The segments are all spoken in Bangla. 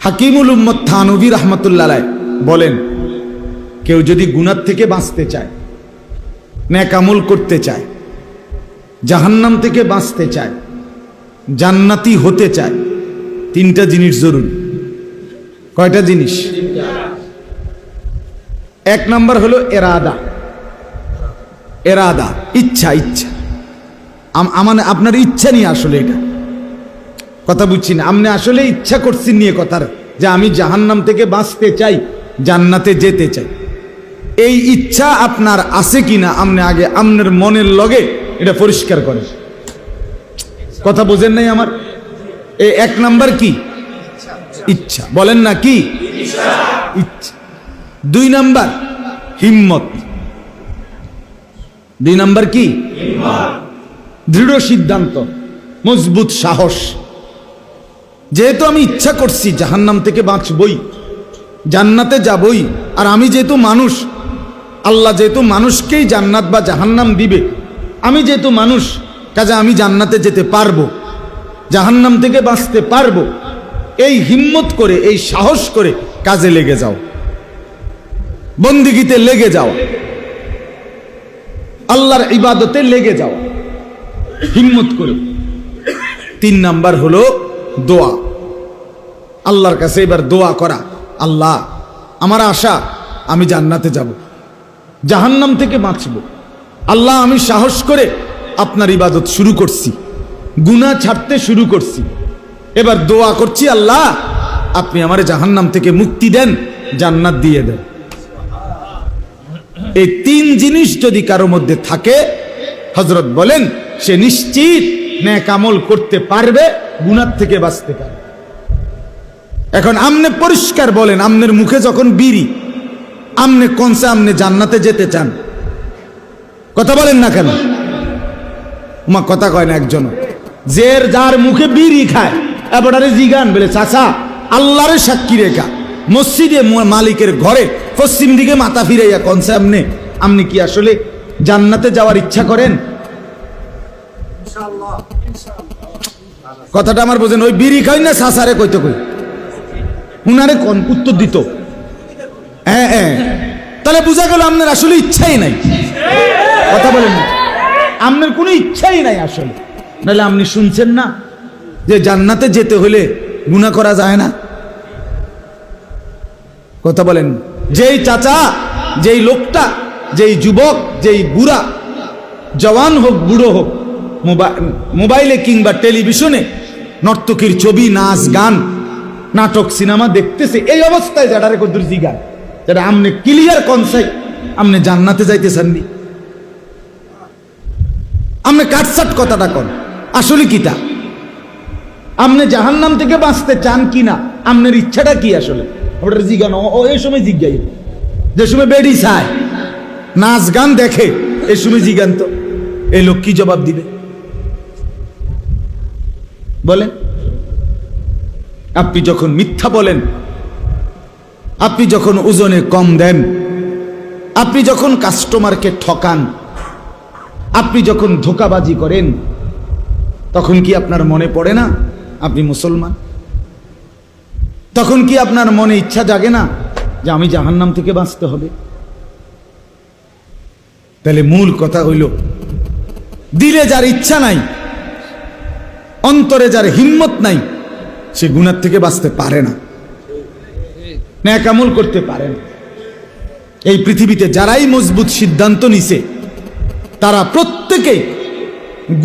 হাকিমুল উম্মত থানভী রাহমাতুল্লাহ আলাইহি বলেন, কেউ যদি গুনাহ থেকে বাঁচতে চায়, নেক আমল করতে চায়, জাহান্নাম থেকে বাঁচতে চায়, জান্নাতি হতে চায়, তিনটা জিনিস জরুরি। কয়টা জিনিস? এক নাম্বার হলো এরাদা। এরাদা, ইচ্ছা। ইচ্ছা আপনার ইচ্ছা নিয়ে আসলে এটা কথা বুঝছি না। আপনি আসলে ইচ্ছা করছেন নিয়ে কথার যে আমি জাহান্নাম থেকে বাঁচতে চাই, জান্নাতে যেতে চাই। এই ইচ্ছা আপনার আছে কিনা আপনি আগে আপনার মনের লগে এটা পরিষ্কার করেন। কথা বোঝেন নাই আমার? এই এক নাম্বার কি? ইচ্ছা। বলেন না কি? ইচ্ছা। দুই নাম্বার হিম্মত। দুই নাম্বার কি? দৃঢ় সিদ্ধান্ত, মজবুত সাহস। যেহেতু আমি ইচ্ছা করছি জাহান্নাম থেকে বাঁচবই, জান্নাতে যাবই, আর আমি যেহেতু মানুষ, আল্লাহ যেহেতু মানুষকেই জান্নাত বা জাহান্নাম দিবে, আমি যেহেতু মানুষ, কাজে আমি জান্নাতে যেতে পারবো, জাহান্নাম থেকে বাঁচতে পারবো। এই হিম্মত করে, এই সাহস করে কাজে লেগে যাও, বন্দিগিতে লেগে যাও, আল্লাহর ইবাদতে লেগে যাও, হিম্মত করে। তিন নাম্বার হলো দোয়া। আল্লাহর কাছে এবার দোয়া করা, আল্লাহ আমার আশা আমি জান্নাতে যাব, জাহান্নাম থেকে বাঁচব। আল্লাহ আমি সাহস করে আপনার ইবাদত শুরু করছি, গুনাহ ছাড়তে শুরু করছি, এবার দোয়া করছি আল্লাহ আপনি আমার জাহান্নাম থেকে মুক্তি দেন, জান্নাত দিয়ে দেন। এই তিন জিনিস যদি কারো মধ্যে থাকে, হযরত বলেন সে নিশ্চিত নেক আমল করতে পারবে, গুনাহ থেকে বাঁচতে পারবে। এখন আমনে পরিষ্কার বলেন, আমনের মুখে যখন বিড়ি, আমনে কোনসে আমনে জান্নাতে যেতে চান? কথা বলেন না কেন? উমা কথা কয় না একজন। যার মুখে বিড়ি খায় এবারে জিগান বলে, চাচা আল্লাহরে সাক্ষী রেখা মসজিদে মালিকের ঘরে পশ্চিম দিকে মাথা ফিরাইয়া কোনসে আপনি কি আসলে জান্নাতে যাওয়ার ইচ্ছা করেন? কথাটা আমার বোঝেন। ওই বিড়ি খাই না চাচারে কইতে কই উনারে কোন উত্তর দিত? হ্যাঁ, তাহলে বুঝা গেল আপনার আসলে ইচ্ছাই নাই। কথা বলেন না, আপনার কোনো ইচ্ছাই নাই আসলে। নাহলে আপনি শুনছেন না যে জান্নাতে যেতে হলে গুনাহ করা যায় না? কথা বলেন। যেই চাচা, যেই লোকটা, যেই যুবক, যেই বুড়া, জওয়ান হোক বুড়ো হোক, মোবাইলে কিংবা টেলিভিশনে নর্তকীর ছবি, নাচ গান, নাটক, সিনেমা দেখতেছে, এই অবস্থায় যারা কদ্দুর জিগান, যারা আমনে ক্লিয়ার কনসেপ্ট আমনে জান্নাতে যাইতেছেননি, আমনে কাটসাট কথাটা কন আসলে কিটা? আমনে জাহান্নাম থেকে বাঁচতে চান কিনা? আমনের ইচ্ছাটা কি আসলে? ওটা জিগান। ও এই সময় জিজ্ঞাই, যে সময় বেডি চায়, নাচ গান দেখে, এই সময় জিগান তো এই লোক কি জবাব দিবে বলেন? আপনি যখন মিথ্যা বলেন, আপনি যখন ওজনে কম দেন, আপনি যখন কাস্টমারকে ঠকান, আপনি যখন ধোঁকাবাজি করেন, তখন কি আপনার মনে পড়ে না আপনি মুসলমান? তখন কি আপনার মনে ইচ্ছা জাগে না যে আমি জাহান্নাম থেকে বাঁচতে হবে? তাহলে মূল কথা হইল, দিলে যার ইচ্ছা নাই, অন্তরে যার হিম্মত নাই, সে গুনাহ থেকে বাঁচতে পারে না, নেক আমল করতে পারে না। এই পৃথিবীতে যারাই মজবুত সিদ্ধান্ত নিছে, তারা প্রত্যেকেই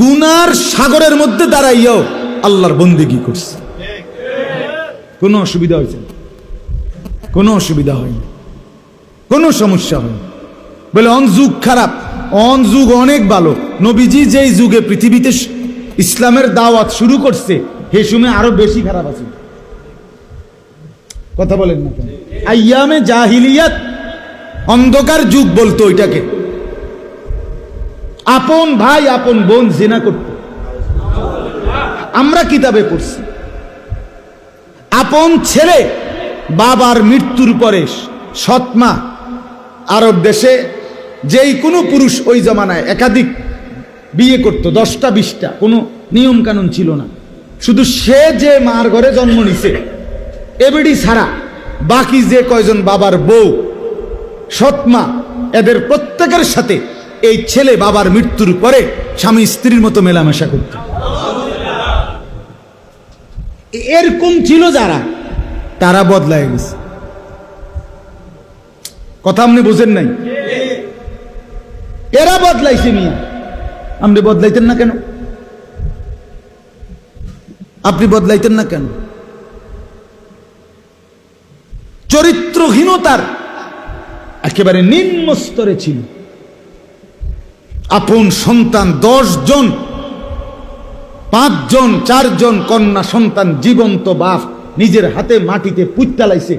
গুনার সাগরের মধ্যে দাঁড়াইয়াও আল্লাহর বন্দেগী করছে। কোনো অসুবিধা হয়েছে? কোনো অসুবিধা হয়নি, কোনো সমস্যা হয়নি। বলে অন যুগ খারাপ, অন যুগ অনেক ভালো। নবীজি যেই যুগে পৃথিবীতে ইসলামের দাওয়াত শুরু করছে, সেই সময় আরো বেশি খারাপ আছে। কথা বলেন না কেন? আইয়ামে জাহিলিয়াত, অন্ধকার যুগ বলতো ওইটাকে। আপন ভাই আপন বোন জিনা করত, আমরা কিতাবে পড়ছি। আপন ছেলে বাবার মৃত্যুর পরে সৎমা, আরব দেশে যেই কোনো পুরুষ ওই জমানায় একাধিক বিয়ে করত, 10টা 20টা, কোনো নিয়ম কানুন ছিল না। শুধু সে যে মার ঘরে জন্ম নিছে এবিডি ছাড়া বাকি যে কয়জন বাবার বউ সৎমা এদের প্রত্যেকের সাথে এই ছেলে বাবার মৃত্যুর পরে স্বামী স্ত্রীর মতো মেলামেশা করত। এরকম ছিল যারা, তারা বদলায় গেছে। কথা আপনি বুঝেন নাই? এরা বদলাইছে মিয়া, আপনি বদলাইতেন না কেন? আপনি বদলাইতেন না কেন? চরিত্রহীনতার একেবারে নিম্ন স্তরে ছিল। আপন সন্তান 10 জন, 5 জন, 4 জন কন্যা সন্তান জীবন্ত বাপ নিজের হাতে মাটিতে পুঁততে লাইছে।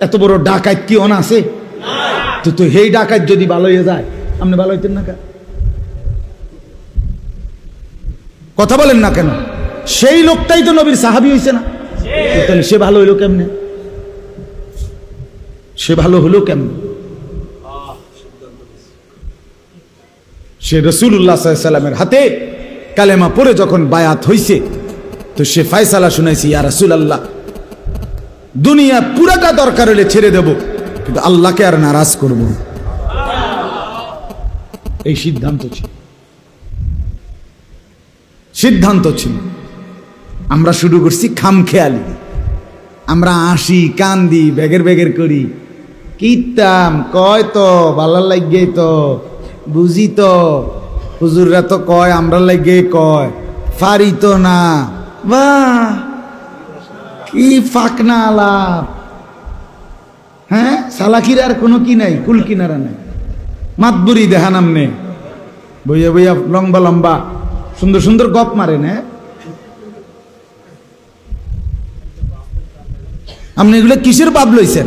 এত বড় ডাকাত কি অনা আছে? তো হেই ডাকাত যদি ভালো হয়ে যায়, আপনি ভালো হইতেন না কেন? কথা বলেন না কেন? সেই লোকটাই তো নবীর সাহাবী হইছে না? তাহলে সে ভালো হইলো কেমনে? সে ভালো হলো কেমনে? সে রাসূলুল্লাহ সাল্লাল্লাহু আলাইহি ওয়াসাল্লামের হাতে কালেমা পড়ে যখন বায়াত হইছে, তো সে ফয়সালা শুনাইছে, ইয়া রাসূলুল্লাহ, দুনিয়া পুরাটা দরকার হলে ছেড়ে দেব, কিন্তু আল্লাহকে আর নারাজ করব না। এই সিদ্ধান্ত ছিল, সিদ্ধান্ত ছিল। আমরা শুরু করছি খামখেয়ালি, আমরা আসি, কান্দি, বেগের বেগের করি, কিতাম কয় তো ভালো লাগে, তো বুঝি তো, হুজুররা তো কয়, আমরা লাগে কয়, ফারি তো না। বাহ, কি ফাকনা আলাপ! হ্যাঁ, সালাকির আর কোনো কি নাই, কুল কিনারা নাই, মাতবুরি দেখান আমনে, বইয়া বইয়া লম্বা লম্বা সুন্দর সুন্দর গপ মারেন। হ্যাঁ, আপনি এগুলো কিসের পাপ লইছেন?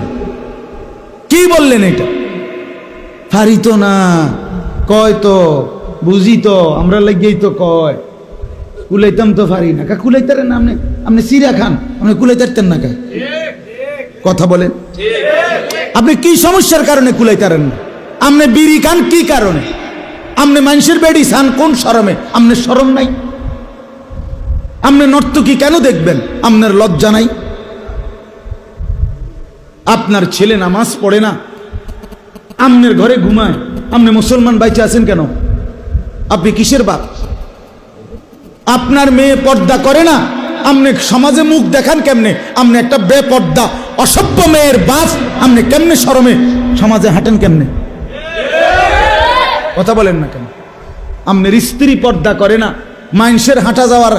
কি বললেন এটা? ফারি তো না, কয় তো, বুঝি তো, আমরা লাগেই তো কয়, কুলাইতাম তো পারি না। কা কুলাইতারেন না আপনি? আপনি সিরা খান, আপনি কুলাইতারতেন না কা? কথা বলেন, আপনি কি সমস্যার কারণে কুলাইতারেন না? আপনি বিড়ি খান কি কারণে? আপনি মানুষের বেড়ি খান কোন শরমে? আপনার শরম নাই? আপনি নর্তকী কেন দেখবেন? আপনার লজ্জা নাই? আপনার ছেলে নামাজ পড়ে না, আপনার ঘরে ঘুমায়, আপনি মুসলমান বাইচে আছেন কেন? আপনি কিসের বাপ? আপনার মেয়ে পর্দা করে না, আপনি সমাজে মুখ দেখান কেমনে? আপনি একটা বেপর্দা অসভ্য মেয়ের বাপ, আপনি কেমনে শরমে সমাজে হাঁটেন কেমনে? কথা বলেন না কেন? আপনার স্ত্রী পর্দা করে না, মানুষের হাঁটা যাওয়ার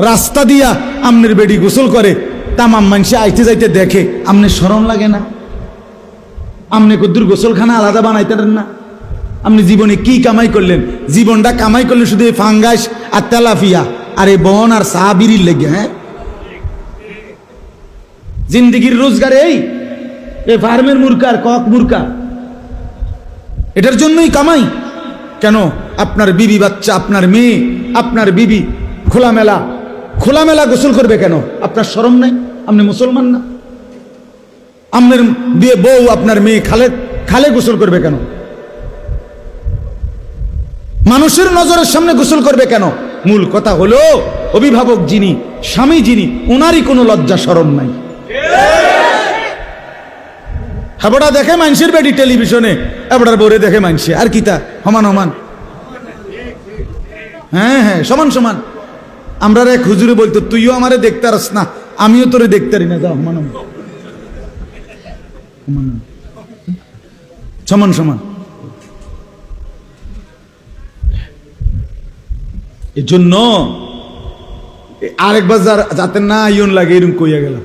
রাস্তা দিয়া আপনার বেডি গোসল করে, তামাম মানুষে আইতে যাইতে দেখে, আপনি শরম লাগে না? আপনি কদ্দুর গোসলখানা আলাদা বানাইতেন না? আপনি জীবনে কি কামাই করলেন? জীবনটা কামাই করলেন শুধু এই ফাঙ্গাস আর তেলাফিয়া আর এই বন আর সাহাবিরির লেগে। হ্যাঁ, জিন্দিগির রোজগার এই ফার্মের মুরকা আর কক মুরকা, এটার জন্যই কামাই। কেন? আপনার বিবি বাচ্চা, আপনার মেয়ে, আপনার বিবি খোলামেলা গোসল করবে কেন? আপনার শরম নাই? আপনি মুসলমান না? আপনার বিয়ে বউ, আপনার মেয়ে খালে গোসল করবে কেন? মানুষের নজরের সামনে গোসল করবে কেন? মূল কথা হলো অভিভাবক যিনি, স্বামী যিনি, ওনারই কোনো লজ্জা শরম নাই। হাবড়া দেখে মানুষের বেডি টেলিভিশনে, এবড়ার বোরে দেখে মানুষে, আর কি তা সমান সমান? হ্যাঁ হ্যাঁ, সমান সমান। আমরা এক হুজুরে বলতো, তুইও আমারে দেখতে পারস না, আমিও তোরে দেখতে পারি না, যাও সমান সমান সমান। এই জন্য আরেকবার যাতে না ইয়ন লাগে এরকম কইয়া গেল,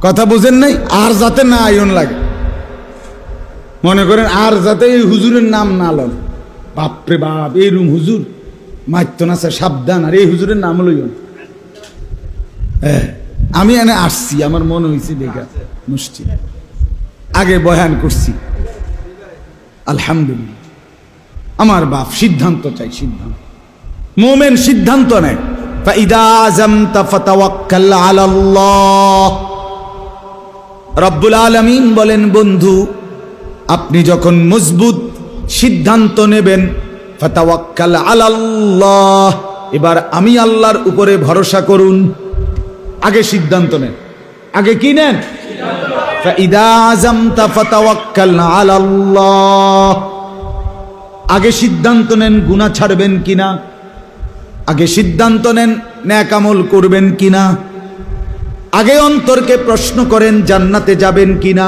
কথা বুঝেন নাই? আর যাতে না ইয়ন লাগে, মনে করেন আর যাতে এই হুজুরের নাম না লন, বাপরে বাপ এইরকম হুজুর মাইতো না, সাবধান। আর এই হুজুরের নাম লইন। আমি এনে আসছি, আমার মনে হয়েছে দেখা মুশকিল, আগে বয়ান করছি, আলহামদুলিল্লাহ। আমার বাপ সিদ্ধান্ত চাই, সিদ্ধান্ত। মুমিন সিদ্ধান্ত নেয়, ফাইদা আযামতা ফাতাওয়াক্কাল আলাল্লাহ। রব্বুল আলামিন বলেন, বন্ধু আপনি যখন মজবুত সিদ্ধান্ত নেবেন, ফাতাওয়াক্কাল আলাল্লাহ, এবার আমি আল্লাহর উপরে ভরসা করুন। আগে সিদ্ধান্ত নেন। আগে কি নেন? ফাইদা আযামতা ফাতাওয়াক্কাল আলাল্লাহ। আগে সিদ্ধান্ত নেন গুনাহ ছাড়বেন কিনা, আগে সিদ্ধান্ত নেন নেক আমল করবেন কিনা, আগে অন্তরকে প্রশ্ন করেন জান্নাতে যাবেন কিনা,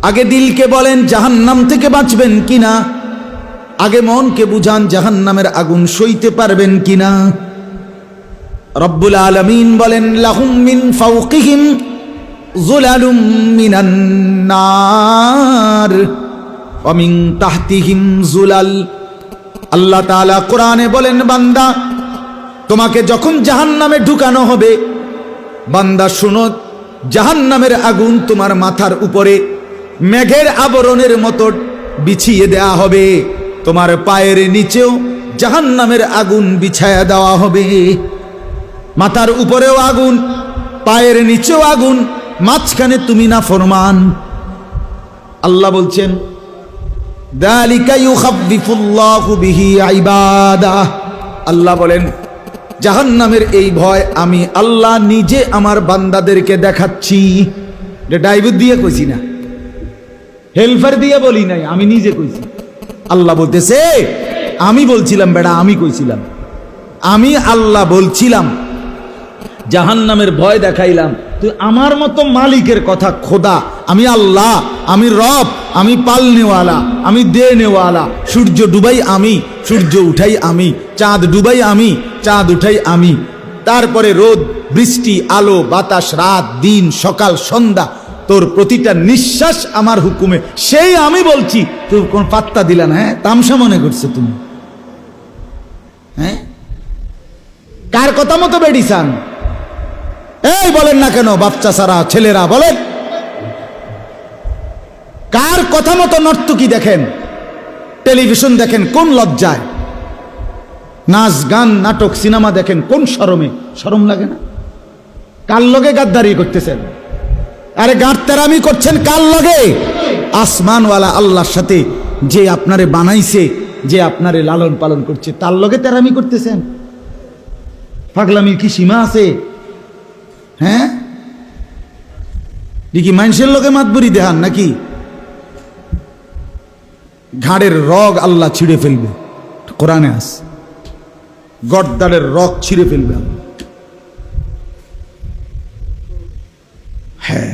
আগে দিলকে বলেন জাহান্নাম থেকে বাঁচবেন কিনা, আগে মনকে বুঝান জাহান্নামের আগুন সইতে পারবেন কিনা। রব্বুল আলামিন বলেন লাহুম মিন ফাওকিহিম যুলালুম মিনান নার ওয়া মিন তাহতিহিম যুলাল। আল্লাহ তাআলা কোরআনে বলেন বান্দা তোমাকে যখন জাহান্নামে ঢুকানো হবে, বান্দা শুনো, জাহান্নামের আগুন তোমার মাথার উপরে মেঘের আবরণের মতো বিছিয়ে দেয়া হবে, তোমার পায়ের নিচেও জাহান্নামের আগুন বিছায়া দেওয়া হবে। মাথার উপরেও আগুন, পায়ের নিচেও আগুন, মাঝখানে তুমি নাফরমান। আল্লাহ বলছেন যালিকা ইউখাফিফুল্লাহু বিহি ইবাদাহ। আল্লাহ বলেন জাহান্নামের এই ভয় আমি আল্লাহ নিজে আমার বান্দাদেরকে দেখাচ্ছি। ডাইভুদ দিয়ে কইছি না, হেলফার দিয়ে বলি নাই, আমি নিজে কইছি। আল্লাহ বলতেছে আমি বলছিলাম বেড়া, আমি কইছিলাম, আমি আল্লাহ বলছিলাম জাহান্নামের ভয় দেখাইলাম। তুই আমার মতো মালিকের কথা, খোদা আমি আল্লাহ, আমি রব, আমি পালনেওয়ালা, আমি দেনেওয়ালা। সূর্য ডুবাই আমি, সূর্য উঠাই আমি, চাঁদ ডুবাই আমি, চাঁদ উঠাই আমি। তারপরে রোদ, বৃষ্টি, আলো, বাতাস, রাত, দিন, সকাল, সন্ধ্যা, তোর প্রতিটা নিঃশ্বাস আমার হুকুমে, সেই আমি বলছি। তুই কোন পাত্তা দিলা না? হ্যাঁ, তামসা মনে করছো তুমি? হ্যাঁ, কার কথা মতো বেডিসান? এই বলেন না কেন বাচ্চা সারা ছেলেরা বলেন, কার কথা মতো নর্তকী দেখেন, টেলিভিশন দেখেন কোন লজ্জায়, নাচ গান নাটক সিনেমা দেখেন কোন শরমে? শরম লাগে না? কার লগে গাদ্দারি করতেছেন? আরে গাঁটতেরামি করছেন কার লগে? আসমানওয়ালা আল্লাহর সাথে, যে আপনারে বানাইছে, যে আপনারে লালন পালন করছে, তার লগে তেরামি করতেছেন। পাগলামির কি সীমা আছে? হ্যাঁ, দেখি মানুষের লোকে মাতবরি দেখান নাকি? ঘাড়ের রগ আল্লাহ ছিঁড়ে ফেলবে, কোরআনে আছে, গর্দানের রগ ছিঁড়ে ফেলবে। হ্যাঁ,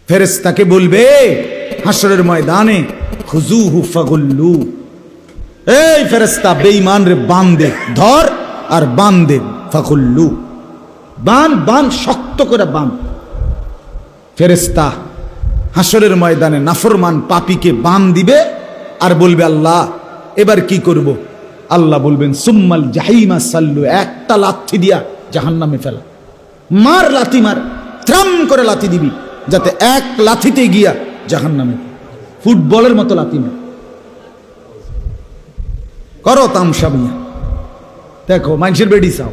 ফেরেশতাকে বলবে হাসরের ময়দানে খুজুহু ফাগুল্লু, এই ফেরেশতা বেঈমান রে বান দে, ধর আর বান দে, ফাগুল্লু, বান বান, শক্ত করে বান। ফেরেশতা হাসরের ময়দানে নাফরমান পাপীকে বান দিবে আর বলবে আল্লাহ এবার কি করব? আল্লাহ বলবেন সুম্মাল জাহিমা সাল্লু, একটা লাথি দিয়া জাহান্নামে ফেলা। মার, লাথি মার, ত্রাম করে লাথি দিবি, যাতে এক লাথিতে গিয়া জাহান্নামে, ফুটবলের মতো লাথি মার। করো তামসা মিয়া, দেখো মানুষের বেডি চাও,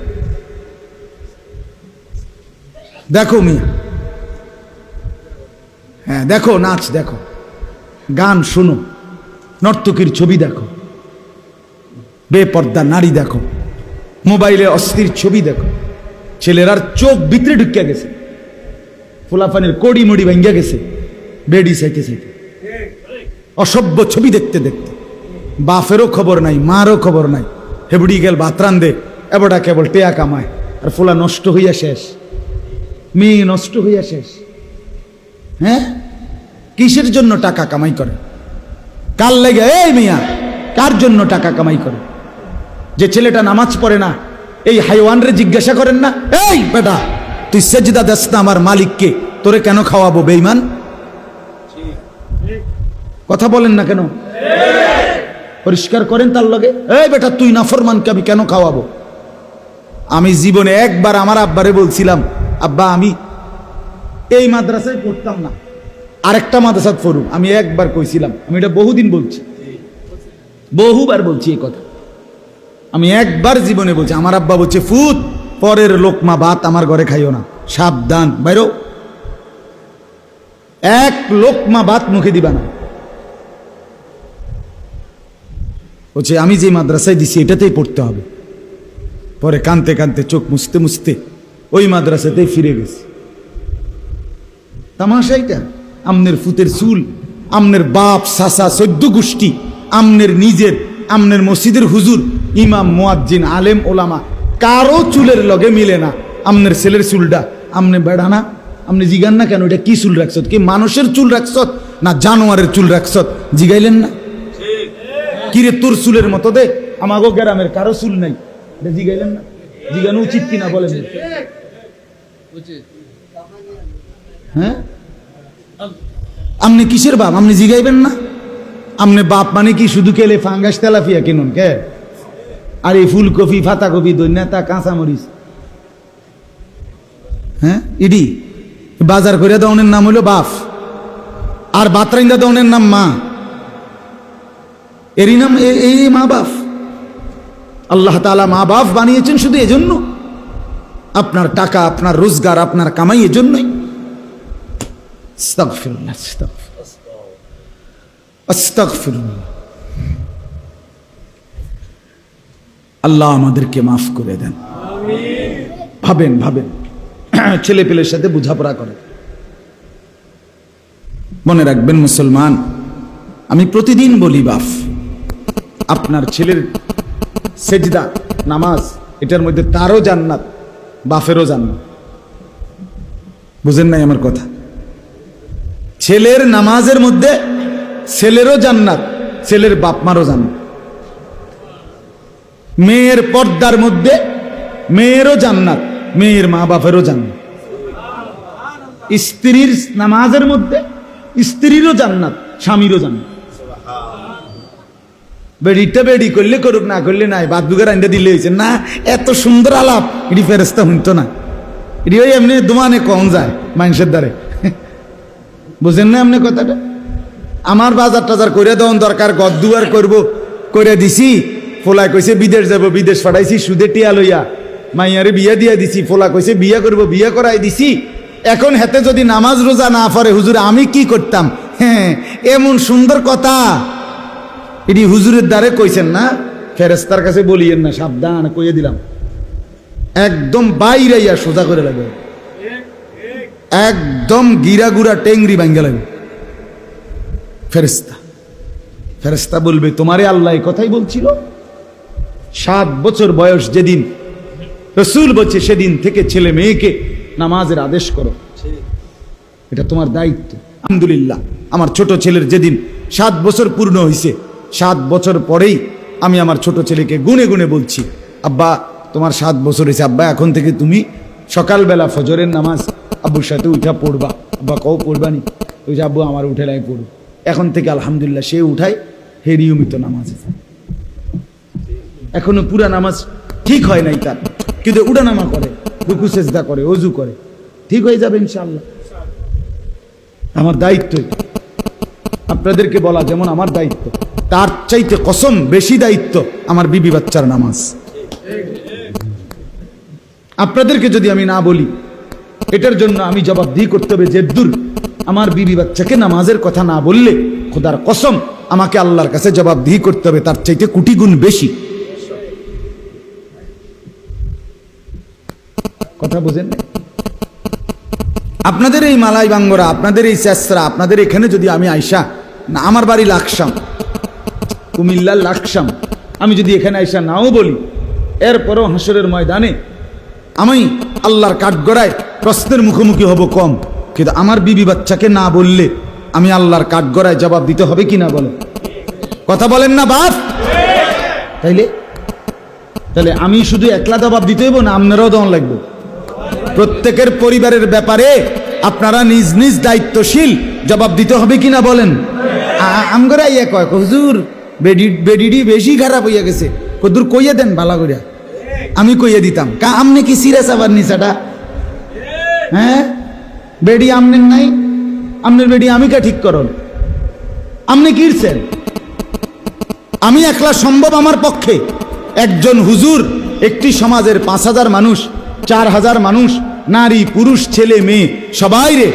দেখো মিয়া, হ্যাঁ দেখো নাচ, দেখো গান শুনো, নর্তকীর ছবি দেখো, বেপর্দা নারী দেখো, মোবাইলে অস্থির ছবি দেখো, ছেলেরার চোখ ভিতরে ঢুকিয়া গেছে, ফুলাফানের কড়ি মুড়ি ভাঙ্গিয়া গেছে, বেডি চাইতে চাইতে, অসভ্য ছবি দেখতে দেখতে। বাপেরও খবর নাই, মারও খবর নাই, হেবড়ি গেল ভাত রান্ধে, এবটা কেবল টেয়া কামায়, আর ফুলা নষ্ট হইয়া শেষ, মেয়ে নষ্ট হইয়া শেষ। হ্যাঁ, কিসের জন্য টাকা কামাই করে? কার লেগে? এই মিয়া, কার জন্য টাকা কামাই করে? যে ছেলেটা নামাজ পড়ে না, এই হাইওয়ানরে জিজ্ঞাসা করেন না, এই বেটা তুই সেজদা দেস না আমার মালিককে, তোরে কেন খাওয়াবো? বেঈমান, কথা বলেন না কেন? পরিষ্কার করেন তার লগে, এই বেটা তুই নাফরমানকে আমি কেন খাওয়াবো? আমি জীবনে একবার আমার আব্বারে বলছিলাম, আব্বা আমি এই মাদ্রাসায় পড়তাম না, আরেকটা মাদ্রাসায় পড়ুম। আমি একবার কইছিলাম, আমি এটা বহুদিন বলছি, বহুবার বলছি এই কথা। আমি একবার জীবনে বলছি, আমার আব্বা বলছে ফুত, পরের লোকমা ভাত আমার ঘরে খাইও না, সাবধান বাইরো, এক লোকমা ভাত মুখে দিবা না। বলছে আমি যে মাদ্রাসায় দিছি এটাতেই পড়তে হবে। পরে কানতে কানতে চোখ মুছতে মুছতে ওই মাদ্রাসাতেই ফিরে গেছি। তামাশাইটা আমনের ফুতের চুল, আমনের বাপ সাসা 14 গোষ্ঠী, আমনের নিজের, আমনের মসজিদের হুজুর, ইমাম, মুয়াজ্জিন, আলেম, ওলামা, কারো চুলের লগে মিলে না আমনের ছেলের চুলটা। আমনে বেড়া না, আপনি জিগান না কেন এটা কি চুল রাখছত? কি মানুষের চুল রাখছত না জানোয়ারের চুল রাখছত? জিগাইলেন না? কিরে তোর চুলের মতো দে, আমাগো গ্রামের কারো চুল নাই, এটা জিগাইলেন না? জিগানো উচিত কিনা বলেন? হ্যাঁ, আপনি কিসের বাপ? আপনি জিগাইবেন না? আপনি বাপ মানে কি শুধু কেলে ফাঙ্গাস তেলাফিয়া কিনুন কে? আর এই ফুলকপি, ফাতাকপি, দৈন্যতা, কাঁচামরিচ, হ্যাঁ, ইডি বাজার করে দেওয়ানের নাম হইল বাপ, আর বাতরাইন্দা দেওয়ানের নাম মা। এরই নাম এই মা বাপ। আল্লাহ তাআলা মা বাপ বানিয়েছেন শুধু এজন্য, আপনার টাকা, আপনার রোজগার, আপনার কামাই এজন্যই। আস্তাগফিরুল্লাহ, আস্তাগফিরুল্লাহ। আল্লাহ আমাদেরকে মাফ করে দেন। ভাবেন ভাবেন, ছেলে পেলের সাথে বোঝাপড়া করে। মনে রাখবেন মুসলমান, আমি প্রতিদিন বলি বাপ, আপনার ছেলের সেজদা নামাজ, এটার মধ্যে তারও জান্নাত, বাপেরও জান্নাত। বুঝেন নাই আমার কথা? ছেলের নামাজের মধ্যে ছেলেরও জান্নাত, ছেলের বাপ মারও জান্নাত। মেয়ের পর্দার মধ্যে মেয়েরও জান্নাত, মেয়ের মা বাপেরও জান্নাত। স্ত্রীর নামাজের মধ্যে স্ত্রীরও জান্নাত, স্বামীরও জান্নাত। বেড়িটা বেড়ি করলে করুক, না করলে নাই, বাদ দুগার আইন্দা দিলে হয়েছে না। এত সুন্দর আলাপ এটি ফেরেস্তা শুনতো না, এটি ওই এমনি দোমানে কম যায় মানুষের দ্বারে। বুঝেন না এমনি কথাটা? আমার বাজার টাজার করে দেওয়ার দরকার, গদ দুয়ার করবো, করে দিছি। ফোলা কইছে বিদেশ যাব, বিদেশ পাঠাইছি সুদে টিয়া লইয়া। মাইয়ারে বিয়া দিয়া দিছি, ফোলা কইছে বিয়া করবো, বিয়া করাই দিছি। এখন হেতে যদি নামাজ রোজা না পড়ে, হুজুর আমি কি করতাম? হ্যাঁ, এমন সুন্দর কথা এটি হুজুরের দ্বারে কইছেন না, ফেরেস্তার কাছে বলিয়েন না, সাবধান কইয়ে দিলাম। একদম বাইরাইয়া সোজা করে লাগবে, একদম গিরা গুড়া টেংরি ভাঙ্গা লাগবে। ফেরেস্তা ফেরেস্তা বলবে তোমারে আল্লাহ এই কথাই বলছিল। 7 বছর বয়স যেদিন রসুল বলছে, সেদিন থেকে ছেলে মেয়েকে নামাজের আদেশ করো, এটা তোমার দায়িত্ব। আলহামদুলিল্লাহ, আমার ছোট ছেলের যেদিন 7 বছর পূর্ণ হয়েছে, 7 বছর পরেই আমি আমার ছোট ছেলেকে গুনে গুনে বলছি, আব্বা তোমার 7 বছর হয়েছে, আব্বা এখন থেকে তুমি সকালবেলা ফজরের নামাজ আব্বুর সাথে উঠা পড়বা। আব্বা কও পড়বানি? ওই যে আব্বু আমার উঠে লাই পড়ব। এখন থেকে আলহামদুলিল্লাহ সে উঠায়, হে নিয়মিত নামাজ। এখনো পুরা নামাজ ঠিক হয় নাই তার, কিন্তু উঠানামা করে, রুকু সেজদা করে, ওযু করে, ঠিক হয়ে যাবে ইনশাআল্লাহ। আমার দায়িত্ব আপনাদেরকে বলা, যেমন আমার দায়িত্ব, তার চাইতে কসম বেশি দায়িত্ব আমার বিবি বাচ্চার নামাজ। আপনাদেরকে যদি আমি না বলি, এটার জন্য আমি জবাবদিহি করতে হবে। যেদূর আমার বিবি বাচ্চাকে নামাজের কথা না বললে, খোদার কসম আমাকে আল্লাহর কাছে জবাবদিহি করতে হবে তার চাইতে কোটি গুণ বেশি। কথা বুঝেন? আপনাদের এই মালাই বাঙ্গরা, আপনাদের এই চেসরা, আপনাদের এখানে যদি আমি আইসা, না আমার বাড়ি লাকসাম, কুমিল্লার লাকসাম, আমি যদি এখানে আইসা নাও বলি, এরপরও হাসরের ময়দানে আমি আল্লাহর কাঠগড়ায় প্রশ্নের মুখোমুখি হব কম, কিন্তু আমার বিবি বাচ্চাকে না বললে আমি আল্লাহর কাঠগড়ায় জবাব দিতে হবে কিনা বলেন? কথা বলেন না বাপ? তাহলে আমি শুধু একলা জবাব দিতে হইব না আপনারাও দেওয়া লাগবে? প্রত্যেকের পরিবারের ব্যাপারে আপনারা নিজ নিজ দায়িত্বশীল, জবাব দিতে হবে কিনা বলেন? আমগরা ইয়ে কয়, হুজুর বেডিডি বেশি খারাপ হইয়া গেছে, কদুর কইয়া দেন ভালো করিয়া। আমি কইয়া দিতাম, আমনে কি সিরিয়াস আবার নিচাটা? হ্যাঁ, বেডি আমনের নাই, আমনের বেডি আমি কা ঠিক করন? আমনে কিরছেন? আমি একলা সম্ভব আমার পক্ষে? একজন হুজুর একটি সমাজের 5000 মানুষ, 4000 মানুষ, নারী পুরুষ ছেলে মেয়ে সবাই রে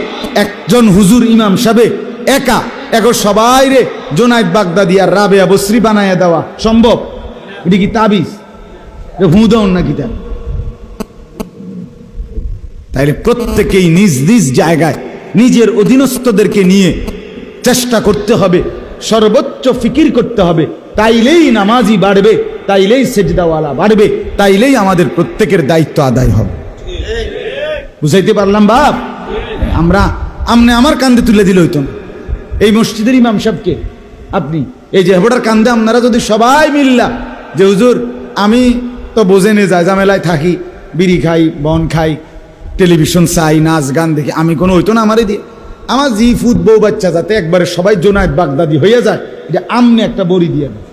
একজন হুজুর ইমাম সাহেব একা এখন সবাই রে জোনায়েদ বাগদাদি আর রাবেয়া বসরি বানায়া দেওয়া সম্ভব? এটা কি তাবিজ? হুঁদাউন নাকি? তা তাইলে প্রত্যেকেই নিজ নিজ জায়গায় নিজের অধীনস্থদেরকে নিয়ে চেষ্টা করতে হবে, সর্বোচ্চ ফিকির করতে হবে, তাইলেই নামাজি বাড়বে, তাইলেই সেজদাওয়ালা বাড়বে, তাইলেই আমাদের প্রত্যেকের দায়িত্ব আদায় হবে। বুঝাইতে পারলাম বাপ? আমরা আমনে আমার কান্দে তুলে দিল হইতো না। এই মসজিদের ইমাম সাহেবকে আপনি এই যে হেবড়ার কান্দে আপনারা যদি সবাই মিল্লা যে হুজুর আমি তো বোঝেনে যায় ঝামেলায় থাকি, বিড়ি খাই, বন খাই, টেলিভিশন চাই, নাচ গান দেখি, আমি কোনো হইতো না আমারই দিয়ে আমার জি ফুট বউ বাচ্চা যাতে একবারে সবাই জোনায়েত বাগদাদি হয়ে যায়, এটা আমনে একটা বড়ি দিয়ে দেয়।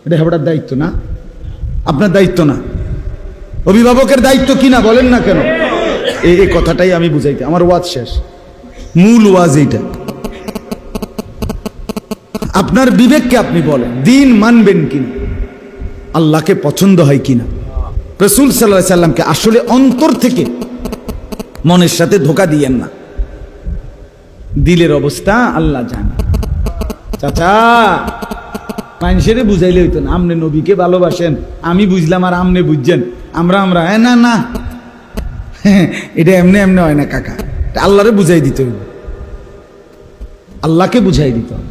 এটা হেবড়ার দায়িত্ব না? আপনার দায়িত্ব না? অভিভাবকের দায়িত্ব কি না বলেন না কেন? এই কথাটাই আমি বুঝাইতে, আমার ওয়াজ শেষ, মূল ওয়াজ এইটা। আপনার বিবেককে আপনি বলেন দিন মানবেন কিনা, আল্লাহকে পছন্দ হয় কিনা, রাসূল সাল্লাল্লাহু আলাইহি সাল্লামকে আসলে অন্তর থেকে মনের সাথে ধোঁকা দিয়েন না। দিলের অবস্থা আল্লাহ জানে। চাচা মানুষের বুঝাইলে হইতো না, আমনে নবীকে ভালোবাসেন, আমি বুঝলাম আর আমনে বুঝছেন, আমরা না না এটা এমনি এমনি হয় না কাকা, আল্লাহরে বুঝাই দিতে হইবে, আল্লাহকে বুঝাই দিতে হবে,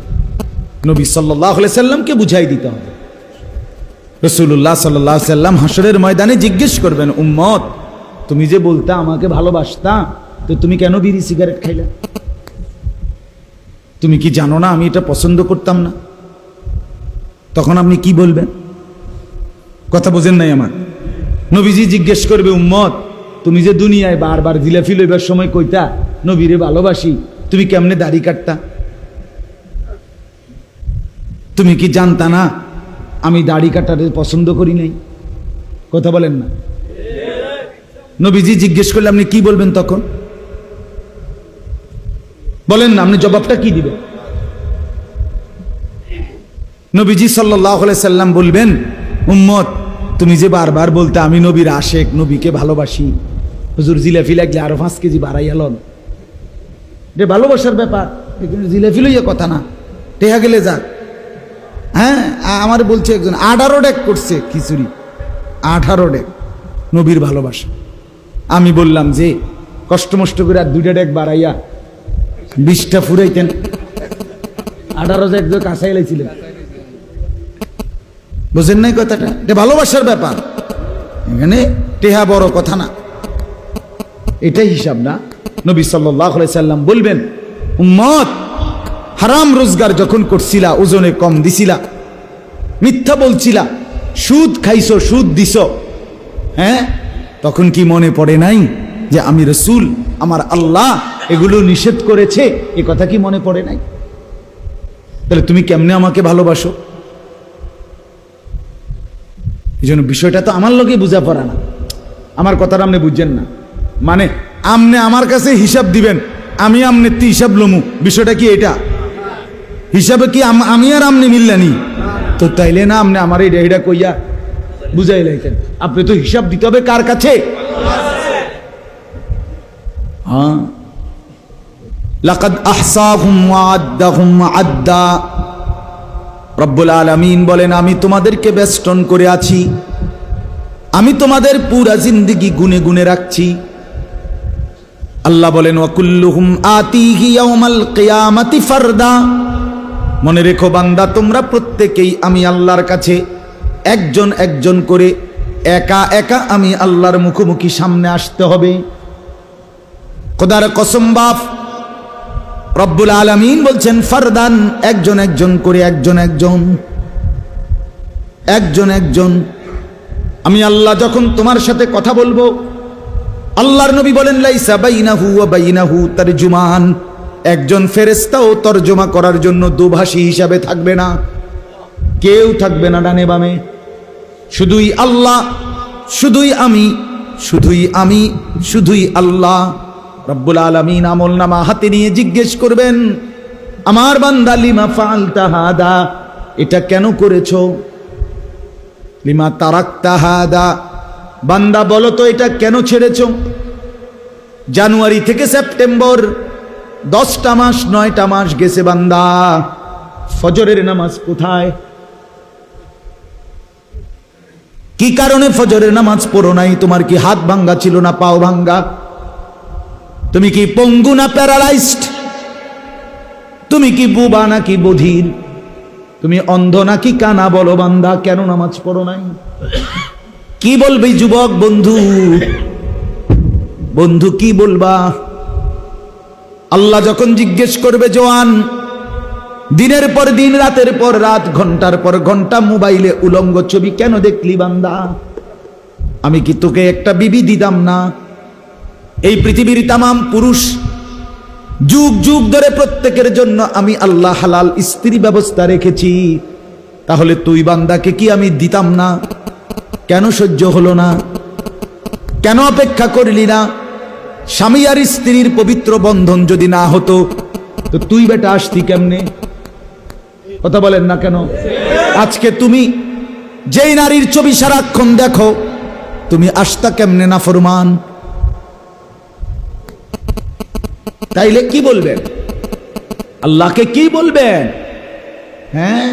নবী সাল্লাল্লাহু আলাইহি সাল্লামকে বুঝাই দিতে হবে। রাসূলুল্লাহ সাল্লাল্লাহু আলাইহি সাল্লাম হাসরের ময়দানে জিজ্ঞেস করবেন, উম্মত তুমি যে বলতা আমাকে ভালোবাসতা, তো তুমি কেন বিড়ি সিগারেট খাইলা? তুমি কি জানো না আমি এটা পছন্দ করতাম না? তখন আপনি কি বলবেন? কথা বোঝেন নাই আমার? নবীজি জিজ্ঞেস করবে, উম্মত তুমি যে দুনিয়ায় বারবার জিলাফি লইবার সময় কইতা নবীরে ভালোবাসি, তুমি কেমনে দাড়ি কাটতা? তুমি কি জানতা না আমি দাড়ি কাটারে পছন্দ করি নাই? কথা বলেন না? নবীজি জিজ্ঞেস করলে আপনি কি বলবেন তখন? বলেন না, আপনি জবাবটা কি দিবেন? নবীজি সাল্লাল্লাহু আলাইহি সাল্লাম বলবেন, উম্মত তুমি যে বারবার বলতে আমি নবীর আশেক, নবীকে ভালোবাসি, হুজুর জিলাফি লাগলে আরো 5 কেজি বাড়াইয়া লন, এটা ভালোবাসার ব্যাপার, জিলাফি লইয়া কথা না, টেহা গেলে যাক। হ্যাঁ আমার বলছে একজন 18 ডেক করছে খিচুড়ি, 18 ডেক নবীর ভালোবাসা। আমি বললাম যে কষ্ট মষ্ট করে আর 2টা ডেক বাড়াইয়া 20টা ফুরাইতেন, 18 ডেক যে কাঁচাই লাইছিলেন। বুঝেন নাই কথাটা? এটা ভালোবাসার ব্যাপার, এখানে টেহা বড় কথা না, এটাই হিসাব না। নবী সাল্লাল্লাহু আলাইহি সাল্লাম বলবেন, উম্মত হারাম রোজগার যখন করছিলা, ওজনে কম দিছিলা, মিথ্যা বলছিলা, সুদ খাইছো, সুদ দিছো, হ্যাঁ তখন কি মনে পড়ে নাই যে আমি রাসূল, আমার আল্লাহ এগুলো নিষেধ করেছে? এ কথা কি মনে পড়ে নাই? তাহলে তুমি কেমনে আমাকে ভালোবাসো? এই জন্য বিষয়টা তো আমার লোকে বুঝা পড়া না, আমার কথাটা আপনি বুঝছেন না। মানে আমনে আমার কাছে হিসাব দিবেন, আমি আমনে হিসাব লমু, বিষয়টা কি এটা? হিসাবে কি আমি আর আমনে মিল্লানি? তো তাইলে না আমনে আমার এটা কইয়া বুঝাই লাইতেন, আপনি তো হিসাব দিতে হবে কার কাছে? হ্যাঁ, লাকাদ আহসাহুম ওয়া আদ্দাহুম আদ্দা। রব্বুল আলামিন বলেন, আমি তোমাদেরকে বেষ্টন করে আছি, আমি তোমাদের পুরা জিন্দেগি গুনে গুনে রাখছি। আল্লাহ বলেন, ওয়া কুল্লুহুম আতিহি ইয়াউমাল কিয়ামাতি ফারদা। মনে রেখো বান্দা, তোমরা প্রত্যেকেই আমি আল্লাহর কাছে একজন একজন করে, একা একা আমি আল্লাহর মুখোমুখি সামনে আসতে হবে। খোদার কসম বাপ, রব্বুল আলামিন বলছেন ফারদান, একজন একজন করে, একজন একজন, একজন একজন। আমি আল্লাহ যখন তোমার সাথে কথা বলবো, আল্লাহর নবী বলেন, লাইসা বাইনাহু ওয়া বাইনাহু তারজুমান, একজন ফেরেশতাও তরজমা করার জন্য দুভাষী হিসাবে থাকবে না, কেউ থাকবে না ডানে বামে, শুধুই আল্লাহ, শুধুই আমি, শুধুই আমি, শুধুই আল্লাহ। রব্বুল আলামিন আমলনামা হাতে নিয়ে জিজ্ঞেস করবেন, আমার বান্দা লিমা ফাআলতা হাদা, এটা কেন করেছো? লিমা তারাকতা হাদা, বান্দা বলো তো এটা কেন ছেড়েছো? জানুয়ারি থেকে সেপ্টেম্বর 10টা মাস 9টা মাস গেছে বান্দা, ফজরের নামাজ কোথায়? কি কারণে ফজরের নামাজ পড়ো নাই? তোমার কি হাত ভাঙ্গা ছিল না পাও ভাঙ্গা? তুমি কি পঙ্গু না প্যারালাইজড? তুমি কি বুবা নাকি বধির? তুমি অন্ধ নাকি কানা? বলো বান্দা, কেন নামাজ পড়ো নাই? কি বলবে যুবক বন্ধু? বন্ধু কি বলবা? আল্লাহ যখন জিজ্ঞেস করবে, জওয়ান দিনের পর দিন, রাতের পর রাত, ঘন্টার পর ঘন্টা মোবাইলে উলঙ্গ ছবি কেন দেখলি বান্দা? আমি কি তোকে একটা বিবি দিতাম না? এই পৃথিবীর তামাম পুরুষ যুগ যুগ ধরে প্রত্যেকের জন্য আমি আল্লাহ হালাল স্ত্রী ব্যবস্থা রেখেছি, তাহলে তুই বান্দাকে কি আমি দিতাম না? কেন সহ্য হলো না? কেন অপেক্ষা করলি না? স্বামী আর স্ত্রীর পবিত্র বন্ধন যদি না হতো তো তুই বেটা আসতি কেমনে? কথা বলেন না কেন? আজকে তুমি যেই নারীর ছবি সারাক্ষণ দেখো, তুমি আসতা কেমনে নাফরমান? তাইলে কি বলবেন? আল্লাহকে কি বলবেন? হ্যাঁ,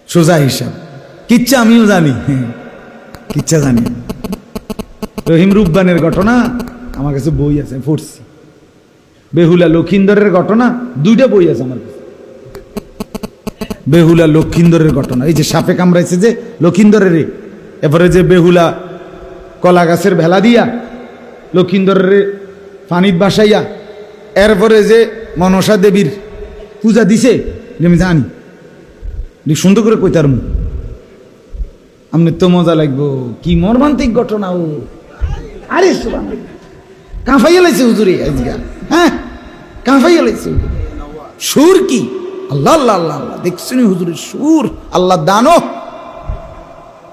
সোজা হিসাব। কিচ্ছা আমিও জানি, কিচ্ছা জানি। রহিম রুব্বানের ঘটনা আমার কাছে বই আছে, পড়ছি। বেহুলা লক্ষিন্দরের ঘটনা, দুইটা বই আছে আমার কাছে। বেহুলা লক্ষিন্দরের ঘটনা, এই যে সাপে কামড়াইছে যে লক্ষিন্দরের, এরপরে যে বেহুলা কলা গাছের ভেলা দিয়া লক্ষিন্দরের পানিত বাসাইয়া, এরপরে যে মনসা দেবীর পূজা দিছে, আমি জানি। সুন্দর করে কইতার আমনে তো মজা লাগবো। কি মর্মান্তিক ঘটনা! ও আরে কাঁফাইয়া লাইছে হুজুরে আজকে, হ্যাঁ কাঁফাইয়া লাইছে। সুর কি! আল্লাহ আল্লাহ আল্লাহ আল্লাহ, দেখছেন হুজুরের সুর, আল্লাহ দানো।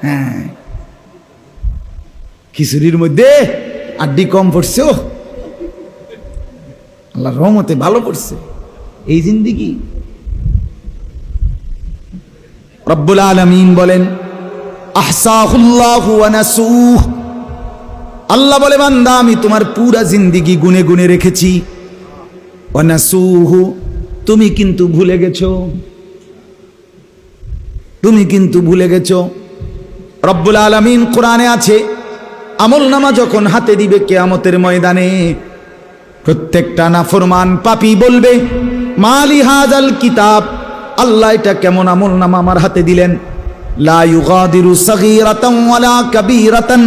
হ্যাঁ, খিচুড়ির মধ্যে আড্ডি কম পড়ছে, ও আল্লাহ রহমতে ভালো পড়ছে। এই জিন্দিগি। রব্বুল আলামিন বলেন, আহসাহুল্লাহু ওয়া নাসুহ। আল্লাহ বলে, বান্দা আমি তোমার পুরা জিন্দিগি গুনে গুনে রেখেছি। ওয়া নাসুহু, তুমি কিন্তু ভুলে গেছো, তুমি কিন্তু ভুলে গেছো। রব্বুল আলামিন কোরআনে আছে, আমলনামা যখন হাতে দিবে কিয়ামতের ময়দানে, প্রত্যেকটা নাফরমান পাপী বলবে, মালি হাযাল কিতাব, আল্লাহ এটা কেমন আমলনামা আমার হাতে দিলেন? লা ইউগাদিরু সাগীরাতান ওয়ালা কাবীরাতান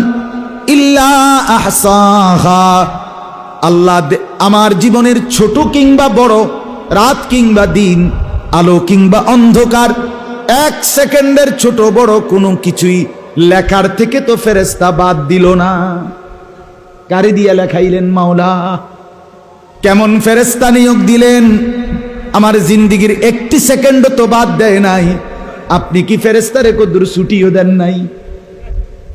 ইল্লা আহসাহা। আল্লাহ আমার জীবনের ছোট কিংবা বড়, রাত কিংবা দিন, আলো কিংবা অন্ধকার, এক সেকেন্ডের ছোট বড় কোনো কিছুই লেখার থেকে তো ফেরেশতা বাদ দিল না। কারে দিয়া লেখাইলেন মাওলা? কেমন ফেরেশতা নিয়োগ দিলেন? আমার জিন্দিগির একটি সেকেন্ডও তো বাদ দেয় নাই। আপনি কি ফেরেশতারে কদ্দুর ছুটিও দেন নাই?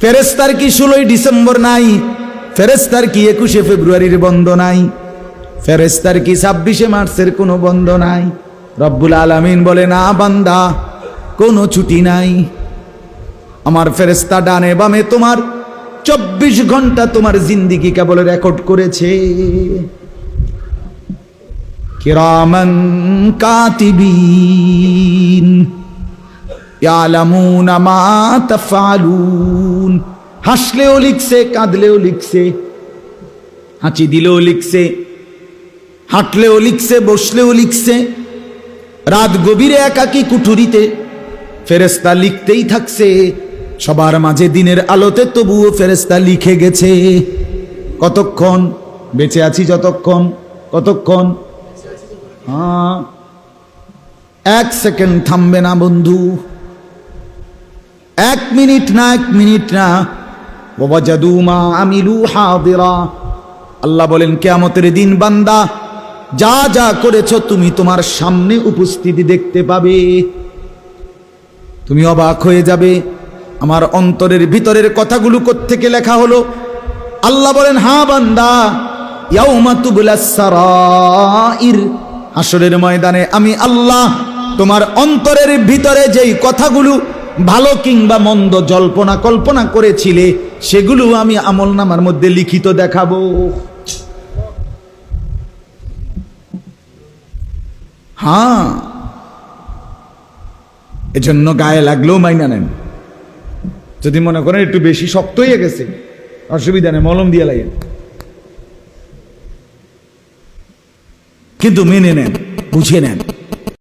ফেরেশতার কি 16 ডিসেম্বর নাই? ফেরেশতার কি 21 ফেব্রুয়ারির বন্ধ নাই? ফেরেশতার কি 26 মার্চের কোনো বন্ধ নাই? রব্বুল আলামিন বলে, না বান্দা, কোনো ছুটি নাই। আমার ফেরেশতা ডানে বামে তোমার 24 ঘন্টা তোমার জিন্দিগি কেবল রেকর্ড করেছে। কিরামান কাতিবিন ইয়ালামুনা মা তাফআলুন। হাসলেও লিখছে, কাঁদলেও লিখছে, হাঁচি দিলেও লিখছে, হাঁটলেও লিখছে, বসলেও লিখছে। রাত গভীরে একাকী কুঠুরিতে ফেরেশতা লিখতেই থাকছে। সবার মাঝে দিনের আলোতে তবুও ফেরেশতা লিখে গেছে। কতক্ষণ বেঁচে আছি? যতক্ষণ। কতক্ষণ? হ্যাঁ, এক সেকেন্ড থামবে না বন্ধু, এক মিনিট না, এক মিনিট না। ওয়াজাদু মা আমিলু হাদিরা। আল্লাহ বলেন, কিয়ামতের দিন বান্দা যা যা করেছো তুমি তোমার সামনে উপস্থিতি দেখতে পাবে। তুমি অবাক হয়ে যাবে, আমার অন্তরের ভিতরের কথাগুলো কোত্থেকে লেখা হলো? আল্লাহ বলেন, হ্যাঁ বান্দা, ইয়াউমা তুবলাস সারাইর, হাসরের ময়দানে আমি আল্লাহ তোমার অন্তরের ভিতরে যেই কথাগুলো ভালো কিংবা মন্দ জল্পনা কল্পনা করেছিলে, সেগুলো আমি আমলনামার মধ্যে লিখিত দেখাবো। হ্যাঁ, এজন্য গায়ে লাগলেও মাইনা নেন। যদি মনে করেন একটু বেশি শক্ত হয়ে গেছে, অসুবিধা নেই, মলম দিয়ে লাগেন। কিন্তু মেনে নেন, বুঝে নেন।